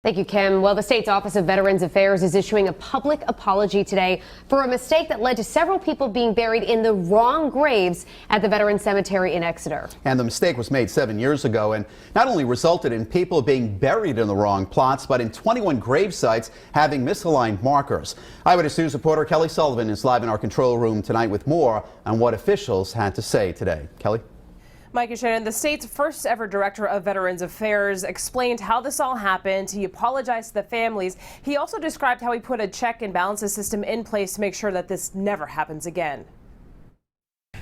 Thank you, Kim. Well, the state's Office of Veterans Affairs is issuing a public apology today for a mistake that led to several people being buried in the wrong graves at the Veterans Cemetery in Exeter. And the mistake was made 7 years ago and not only resulted in people being buried in the wrong plots, but in 21 grave sites having misaligned markers. Eyewitness News reporter Kelly Sullivan is live in our control room tonight with more on what officials had to say today. Kelly? Mike and Shannon, the state's first ever director of Veterans Affairs explained how this all happened. He apologized to the families. He also described how he put a check and balances system in place to make sure that this never happens again.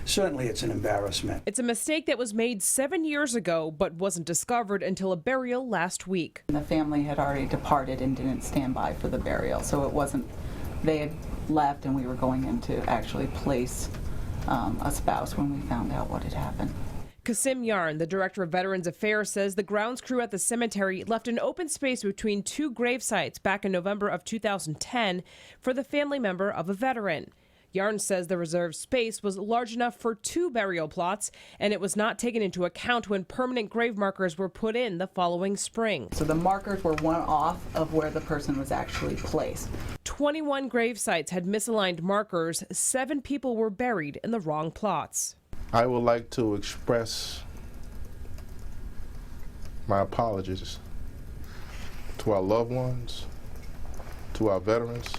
Certainly it's an embarrassment. It's a mistake that was made 7 years ago, but wasn't discovered until a burial last week. The family had already departed and didn't stand by for the burial, so it wasn't, they had left and we were going in to actually place a spouse when we found out what had happened. Kasim Yarn, the director of Veterans Affairs, says the grounds crew at the cemetery left an open space between two grave sites back in November of 2010 for the family member of a veteran. Yarn says the reserved space was large enough for 2 burial plots, and it was not taken into account when permanent grave markers were put in the following spring. So the markers were one off of where the person was actually placed. 21 grave sites had misaligned markers. 7 people were buried in the wrong plots. I would like to express my apologies to our loved ones, to our veterans,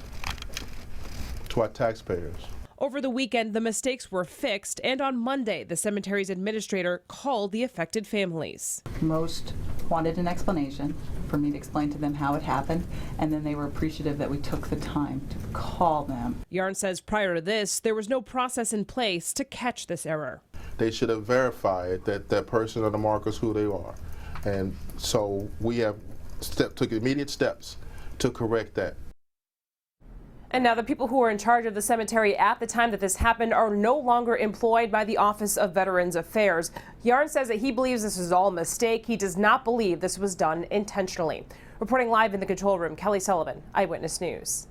to our taxpayers. Over the weekend, the mistakes were fixed, and on Monday, the cemetery's administrator called the affected families. Most wanted an explanation for me to explain to them how it happened, and then they were appreciative that we took the time to call them. Yarn says prior to this, there was no process in place to catch this error. They should have verified that that person on the markers who they are. And so we have took immediate steps to correct that. And now the people who were in charge of the cemetery at the time that this happened are no longer employed by the Office of Veterans Affairs. Yarn says that he believes this was all a mistake. He does not believe this was done intentionally. Reporting live in the control room, Kelly Sullivan, Eyewitness News.